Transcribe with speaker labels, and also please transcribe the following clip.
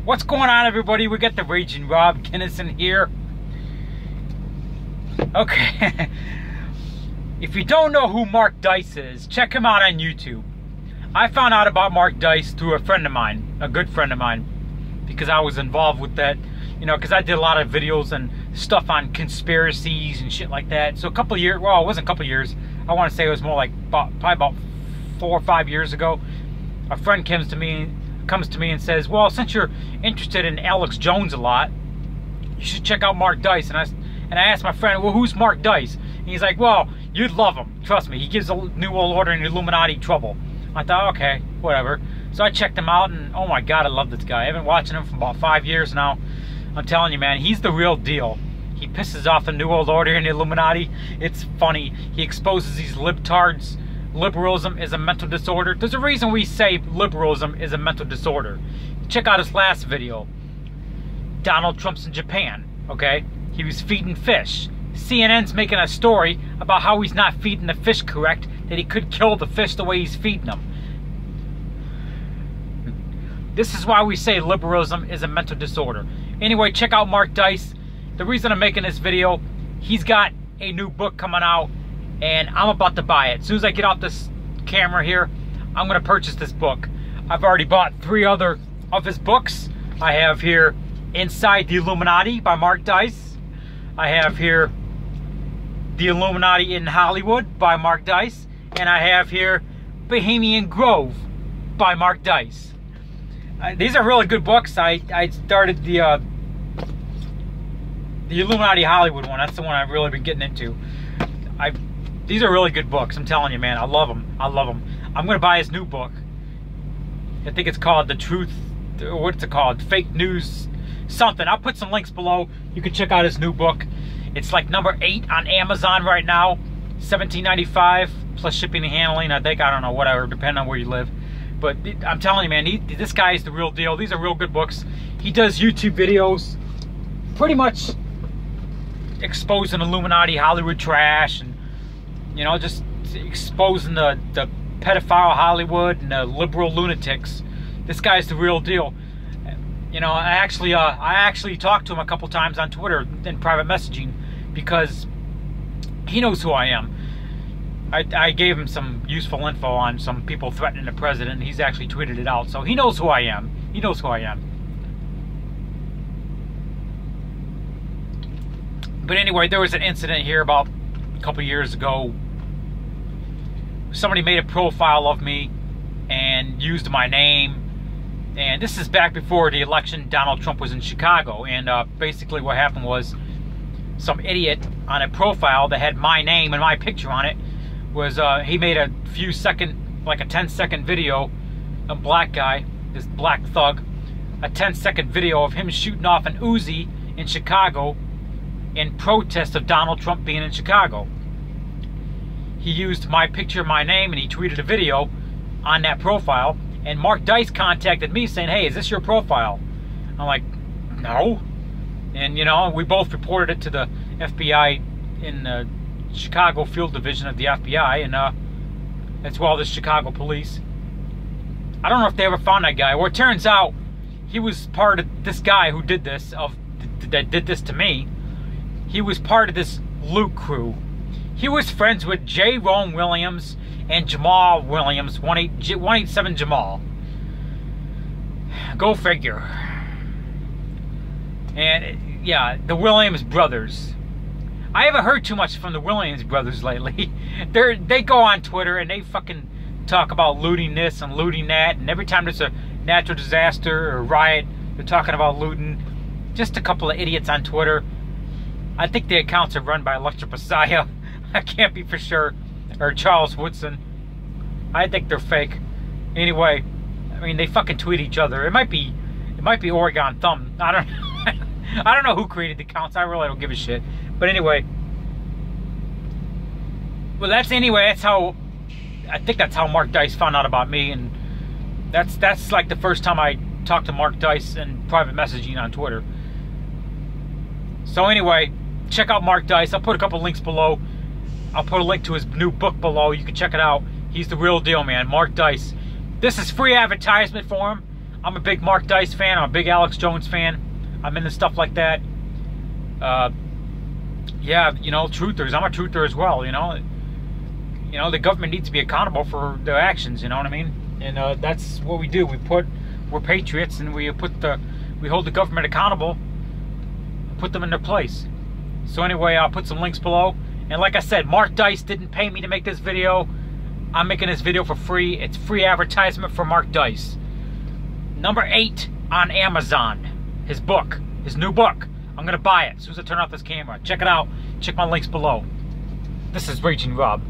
Speaker 1: What's going on, everybody? We got the Raging Rob Kinnison here. Okay. If you don't know who Mark Dice is, check him out on YouTube. I found out about Mark Dice through a friend of mine, a good friend of mine, because I was involved with that, you know, because I did a lot of videos and stuff on conspiracies and shit like that. So a couple of years, well, it wasn't a couple of years. I want to say it was more like probably about 4 or 5 years ago. A friend comes to me and says, well, since you're interested in Alex Jones a lot, you should check out Mark Dice. And I asked my friend, well, who's Mark Dice? And he's like, well, you'd love him. Trust me, he gives the New World Order and the Illuminati trouble. I thought, okay, whatever. So I checked him out, and oh my God, I love this guy. I've been watching him for about 5 years now. I'm telling you, man, he's the real deal. He pisses off the New World Order and the Illuminati. It's funny. He exposes these libtards. Liberalism is a mental disorder. There's a reason we say liberalism is a mental disorder. Check out his last video. Donald Trump's in Japan, okay? He was feeding fish. CNN's making a story about how he's not feeding the fish correct, that he could kill the fish the way he's feeding them. This is why we say liberalism is a mental disorder. Anyway, check out Mark Dice. The reason I'm making this video, he's got a new book coming out, and I'm about to buy it. As soon as I get off this camera here, I'm going to purchase this book. I've already bought 3 other of his books. I have here Inside the Illuminati by Mark Dice. I have here The Illuminati in Hollywood by Mark Dice. And I have here Bohemian Grove by Mark Dice. These are really good books. I started the Illuminati Hollywood one. That's the one I've really been getting into. These are really good books. I'm telling you, man. I love them. I love them. I'm going to buy his new book. I think it's called The Truth. What's it called? Fake News something. I'll put some links below. You can check out his new book. It's like number 8 on Amazon right now. $17.95 plus shipping and handling. I think, I don't know, whatever, depending on where you live. But I'm telling you, man, this guy is the real deal. These are real good books. He does YouTube videos pretty much exposing Illuminati Hollywood trash, and you know, just exposing the pedophile Hollywood and the liberal lunatics. This guy's the real deal. You know, I actually talked to him a couple times on Twitter in private messaging, because he knows who I am. I gave him some useful info on some people threatening the president, and he's actually tweeted it out. So he knows who I am. He knows who I am. But anyway, there was an incident here about a couple years ago. Somebody made a profile of me and used my name. And this is back before the election. Donald Trump was in Chicago. And basically what happened was, some idiot on a profile that had my name and my picture on it was, he made a few second, like a 10-second video, a black guy, this black thug, a 10-second video of him shooting off an Uzi in Chicago in protest of Donald Trump being in Chicago. He used my picture, my name, and he tweeted a video on that profile. And Mark Dice contacted me saying, hey, is this your profile? I'm like, no. And, you know, we both reported it to the FBI in the Chicago Field Division of the FBI, and as well as Chicago police. I don't know if they ever found that guy. Well, it turns out he was part of this guy who did this, that did this to me. He was part of this Luke crew. He was friends with J. Rome Williams and Jamal Williams, 187 Jamal. Go figure. And yeah, the Williams brothers. I haven't heard too much from the Williams brothers lately. They go on Twitter and they fucking talk about looting this and looting that, and every time there's a natural disaster or riot, they're talking about looting. Just a couple of idiots on Twitter. I think the accounts are run by Electric Messiah. I can't be for sure. Or Charles Woodson. I think they're fake. Anyway, I mean, they fucking tweet each other. It might be Oregon Thumb. I don't know. I don't know who created the accounts. I really don't give a shit. But anyway, well, that's how. I think that's how Mark Dice found out about me, and that's like the first time I talked to Mark Dice in private messaging on Twitter. So anyway, check out Mark Dice. I'll put a couple links below. I'll put a link to his new book below. You can check it out. He's the real deal, man. Mark Dice. This is free advertisement for him. I'm a big Mark Dice fan. I'm a big Alex Jones fan. I'm into stuff like that. Yeah, you know, truthers. I'm a truther as well. You know, the government needs to be accountable for their actions. You know what I mean? And that's what we do. We're patriots, and we hold the government accountable, put them in their place. So anyway, I'll put some links below. And like I said, Mark Dice didn't pay me to make this video. I'm making this video for free. It's free advertisement for Mark Dice. Number 8 on Amazon. His book. His new book. I'm going to buy it as soon as I turn off this camera. Check it out. Check my links below. This is Raging Rob.